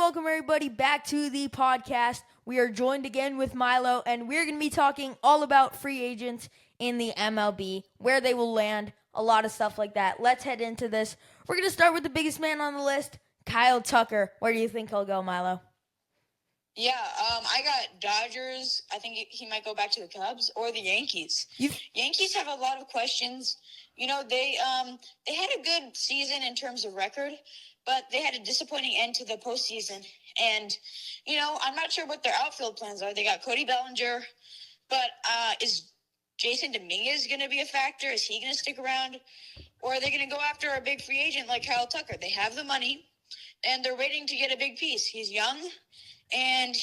welcome everybody back to the podcast. We are joined again with Milo, and we're going to be talking all about free agents in the MLB, where they will land, a lot of stuff like that. Let's head into this. We're going to start with the biggest man on the list, Kyle Tucker. Where do you think he'll go, Milo? Yeah, I got Dodgers. I think he might go back to the Cubs or the Yankees. Yankees have a lot of questions. You know, they had a good season in terms of record, but they had a disappointing end to the postseason. And, you know, I'm not sure what their outfield plans are. They got Cody Bellinger, but is Jason Dominguez going to be a factor? Is he going to stick around? Or are they going to go after a big free agent like Kyle Tucker? They have the money, and they're waiting to get a big piece. He's young, and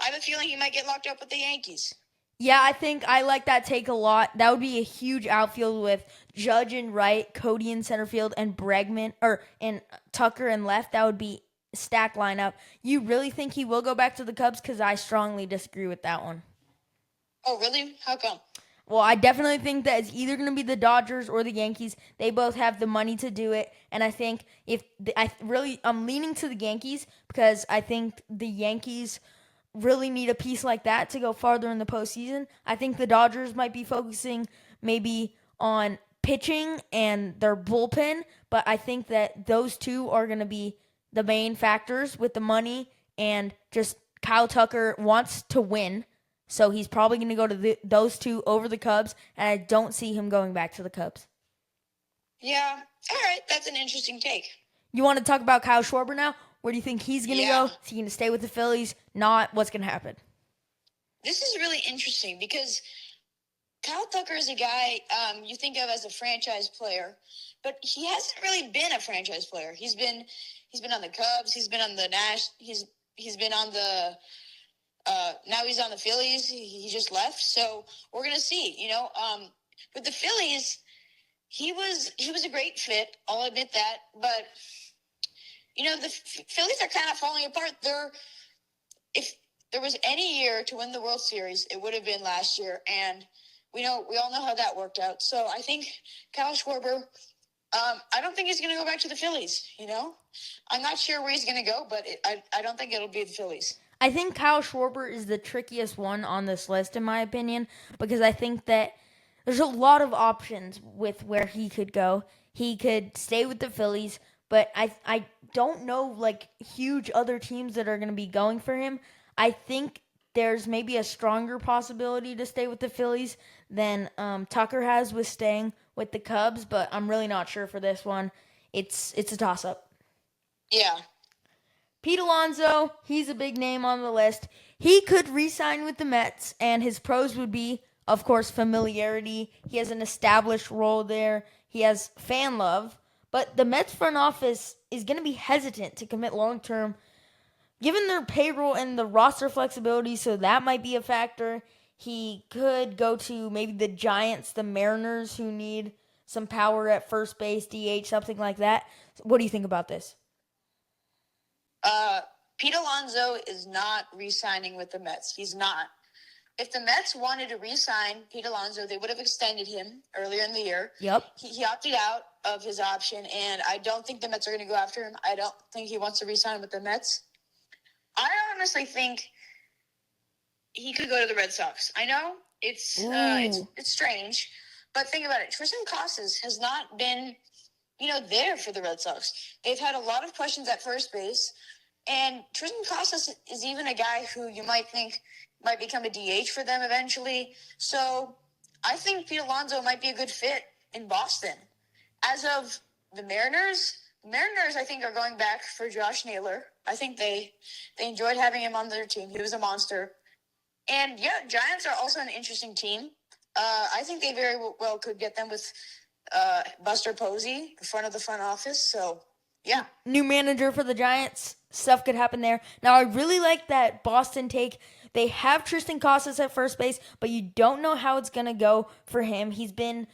I have a feeling he might get locked up with the Yankees. Yeah, I think I like that take a lot. That would be a huge outfield with Judge in right, Cody in center field, and Tucker in left. That would be a stacked lineup. You really think he will go back to the Cubs? Because I strongly disagree with that one. Oh, really? How come? Well, I definitely think that it's either going to be the Dodgers or the Yankees. They both have the money to do it, and I think I'm leaning to the Yankees because I think the Yankees really need a piece like that to go farther in the postseason. I think the Dodgers might be focusing maybe on pitching and their bullpen, but I think that those two are going to be the main factors with the money, and just Kyle Tucker wants to win, so he's probably going to go to those two over the Cubs, and I don't see him going back to the Cubs. Yeah, all right, that's an interesting take. You want to talk about Kyle Schwarber now? Where do you think he's going to go? Is he going to stay with the Phillies? Not? What's going to happen? This is really interesting because Kyle Tucker is a guy you think of as a franchise player, but he hasn't really been a franchise player. He's been on the Cubs. He's been on the He's been on the now he's on the Phillies. He just left, so we're gonna see. You know, with the Phillies, he was a great fit. I'll admit that, but you know, the Phillies are kind of falling apart. If there was any year to win the World Series, it would have been last year, and we all know how that worked out. So I think Kyle Schwarber, I don't think he's going to go back to the Phillies. You know, I'm not sure where he's going to go, but I don't think it'll be the Phillies. I think Kyle Schwarber is the trickiest one on this list, in my opinion, because I think that there's a lot of options with where he could go. He could stay with the Phillies, but I don't know like huge other teams that are going to be going for him. I think there's maybe a stronger possibility to stay with the Phillies than Tucker has with staying with the Cubs, but I'm really not sure for this one. It's a toss-up. Yeah. Pete Alonso, he's a big name on the list. He could re-sign with the Mets, and his pros would be, of course, familiarity. He has an established role there. He has fan love. But the Mets front office is going to be hesitant to commit long-term, given their payroll and the roster flexibility, so that might be a factor. He could go to maybe the Giants, the Mariners, who need some power at first base, DH, something like that. What do you think about this? Pete Alonso is not re-signing with the Mets. He's not. If the Mets wanted to re-sign Pete Alonso, they would have extended him earlier in the year. Yep. He opted out of his option, and I don't think the Mets are going to go after him. I don't think he wants to re-sign with the Mets. I honestly think he could go to the Red Sox. I know it's strange, but think about it. Tristan Casas has not been, there for the Red Sox. They've had a lot of questions at first base, and Tristan Casas is even a guy who you might think might become a DH for them eventually. So I think Pete Alonso might be a good fit in Boston. As of the Mariners, I think, are going back for Josh Naylor. I think they enjoyed having him on their team. He was a monster. And, yeah, Giants are also an interesting team. I think they very well could get them with Buster Posey, the front of the front office. So, yeah. New manager for the Giants. Stuff could happen there. Now, I really like that Boston take. They have Tristan Casas at first base, but you don't know how it's going to go for him. He's been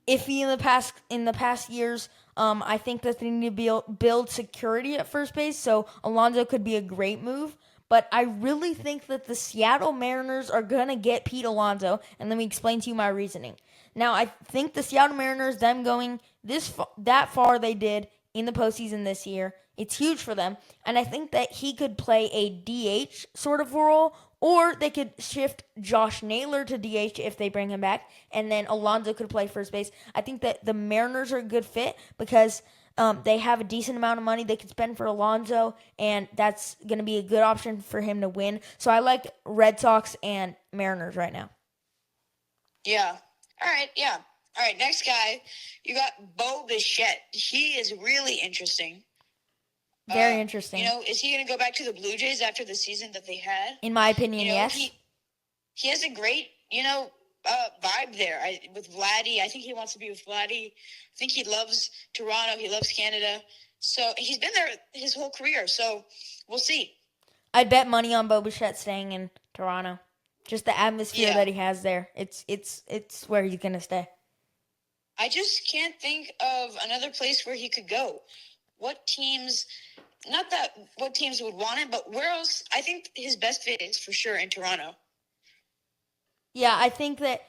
iffy in the past years. I think that they need to build security at first base, so Alonso could be a great move. But I really think that the Seattle Mariners are going to get Pete Alonso, and let me explain to you my reasoning. Now, I think the Seattle Mariners, them going that far they did in the postseason this year, It's huge for them. And I think that he could play a DH sort of role, or they could shift Josh Naylor to DH if they bring him back, and then Alonso could play first base. I think that the Mariners are a good fit because they have a decent amount of money they could spend for Alonso, and that's going to be a good option for him to win. So I like Red Sox and Mariners right now. Yeah. All right. Yeah. All right. Next guy, you got Bo Bichette. He is really interesting. Very interesting. Is he going to go back to the Blue Jays after the season that they had? In my opinion, yes. He has a great, vibe there with Vladdy. I think he wants to be with Vladdy. I think he loves Toronto. He loves Canada. So he's been there his whole career. So we'll see. I'd bet money on Bo Bichette staying in Toronto. Just the atmosphere that he has there. It's where he's gonna stay. I just can't think of another place where he could go. What teams? Not that what teams would want him, but where else? I think his best fit is for sure in Toronto. Yeah, I think that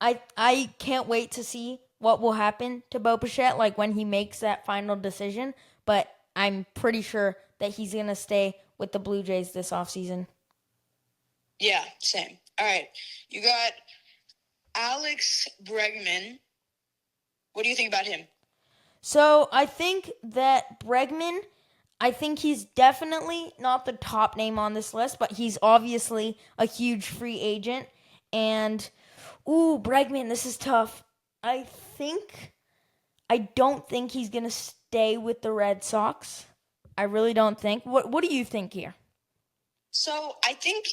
I can't wait to see what will happen to Bo Bichette, like when he makes that final decision. But I'm pretty sure that he's gonna stay with the Blue Jays this offseason. Yeah, same. All right, you got Alex Bregman. What do you think about him? So I think that Bregman, I think he's definitely not the top name on this list, but he's obviously a huge free agent. And, Bregman, this is tough. I don't think he's going to stay with the Red Sox. I really don't think. What do you think here? So I think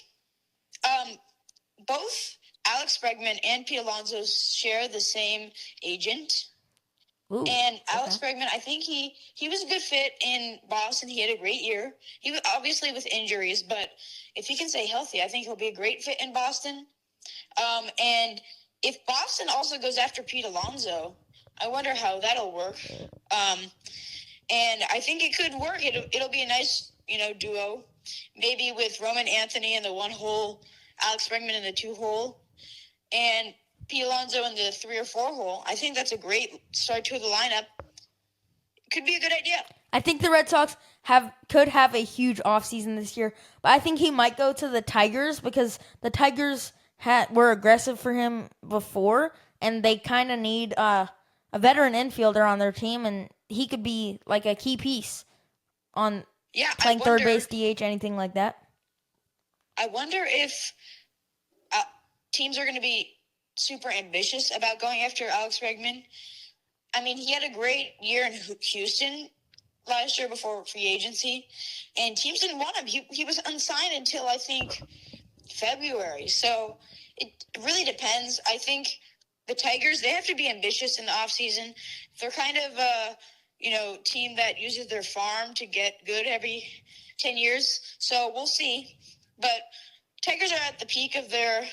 both Alex Bregman and Pete Alonso share the same agent. Ooh, and Alex Bregman, I think he was a good fit in Boston. He had a great year. He was obviously with injuries, but if he can stay healthy, I think he'll be a great fit in Boston. And if Boston also goes after Pete Alonso, I wonder how that'll work. And I think it could work. It'll be a nice, duo. Maybe with Roman Anthony in the 1 hole, Alex Bregman in the 2 hole, and Pete Alonso in the 3 or 4 hole. I think that's a great start to the lineup. Could be a good idea. I think the Red Sox could have a huge offseason this year, but I think he might go to the Tigers because the Tigers were aggressive for him before, and they kind of need a veteran infielder on their team, and he could be like a key piece on playing third base, DH, anything like that. I wonder if teams are going to be super ambitious about going after Alex Bregman. I mean, he had a great year in Houston last year before free agency, and teams didn't want him. He was unsigned until, I think, February. So it really depends. I think the Tigers, they have to be ambitious in the offseason. They're kind of a team that uses their farm to get good every 10 years. So we'll see. But Tigers are at the peak of their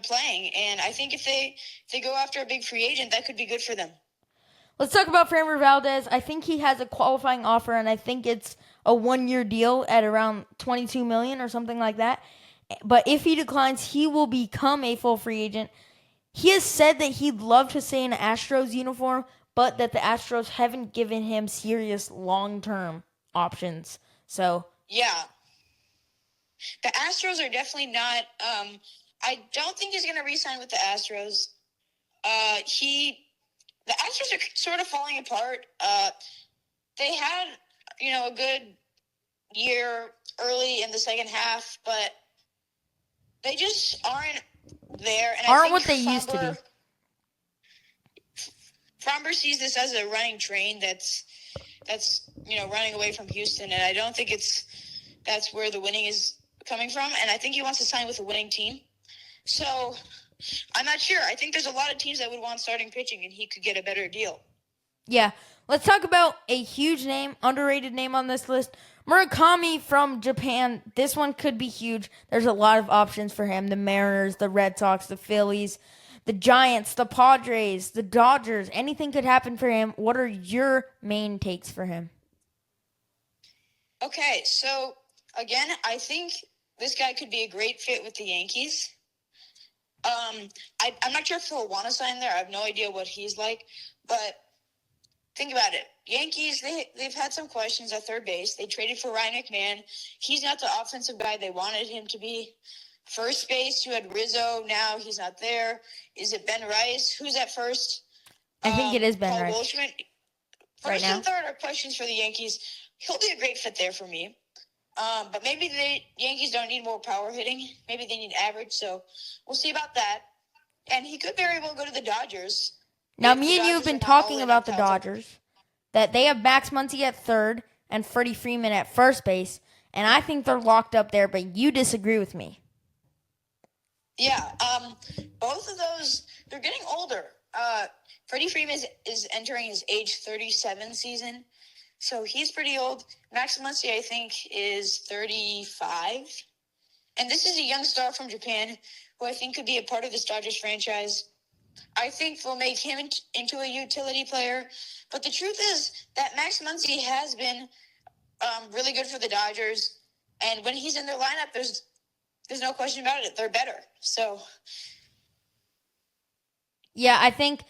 playing, and I think if they go after a big free agent, that could be good for them. Let's talk about Framber Valdez. I think he has a qualifying offer, and I think it's a 1-year deal at around $22 million or something like that. But if he declines, he will become a full free agent. He has said that he'd love to stay in an Astros uniform, but that the Astros haven't given him serious long-term options. So yeah, the Astros are definitely not. I don't think he's going to re-sign with the Astros. The Astros are sort of falling apart. They had, a good year early in the second half, but they just aren't there. And aren't what they used to be. Framber sees this as a running train that's running away from Houston, and I don't think that's where the winning is coming from. And I think he wants to sign with a winning team. So I'm not sure. I think there's a lot of teams that would want starting pitching, and he could get a better deal. Yeah. Let's talk about a huge name, underrated name on this list. Murakami from Japan. This one could be huge. There's a lot of options for him. The Mariners, the Red Sox, the Phillies, the Giants, the Padres, the Dodgers. Anything could happen for him. What are your main takes for him? Okay, so again, I think this guy could be a great fit with the Yankees. I'm not sure if he'll want to sign there. I have no idea what he's like, but think about it. Yankees, they've had some questions at third base. They traded for Ryan McMahon. He's not the offensive guy they wanted him to be. First base, you had Rizzo. Now he's not there. Is it Ben Rice? Who's at first? I think it is Ben Paul Rice. Goldschmidt. Right First now. and third are questions for the Yankees. He'll be a great fit there for me. But maybe the Yankees don't need more power hitting. Maybe they need average. So we'll see about that. And he could very well go to the Dodgers. Now, if the me and you have Dodgers been are not all talking in about on the Kyle Tucker. Dodgers, that they have Max Muncy at third and Freddie Freeman at first base, and I think they're locked up there, but you disagree with me. Yeah, both of those, they're getting older. Freddie Freeman is entering his age 37 season, so he's pretty old. Max Muncy, I think, is 35. And this is a young star from Japan who I think could be a part of this Dodgers franchise. I think they'll make him into a utility player. But the truth is that Max Muncy has been really good for the Dodgers. And when he's in their lineup, there's no question about it. They're better. So, Yeah, I think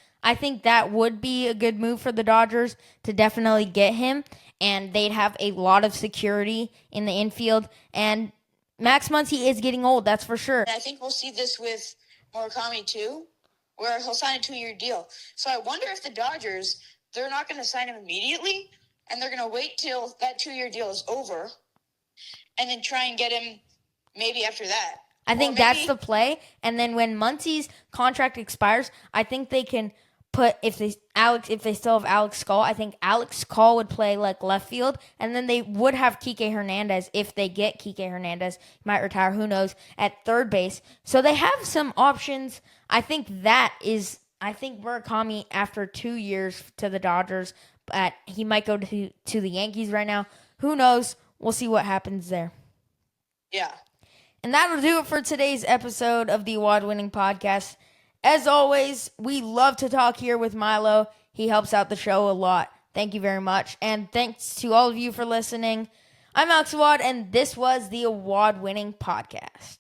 that would be a good move for the Dodgers to definitely get him, and they'd have a lot of security in the infield. And Max Muncy is getting old, that's for sure. and I think we'll see this with Murakami too, where he'll sign a 2-year deal. So I wonder if the Dodgers, they're not going to sign him immediately, and they're going to wait till that 2-year deal is over, and then try and get him maybe after that. I think that's the play. And then when Muncy's contract expires, I think they can put if they still have Alex Call, I think Alex Call would play like left field, and then they would have Kike Hernandez if they get Kike Hernandez. He might retire, who knows, at third base. So they have some options. I think Murakami after 2 years to the Dodgers, but he might go to the Yankees right now. Who knows? We'll see what happens there. Yeah. And that'll do it for today's episode of the award-winning podcast. As always, we love to talk here with Milo. He helps out the show a lot. Thank you very much. And thanks to all of you for listening. I'm Alex Awad, and this was the award-winning podcast.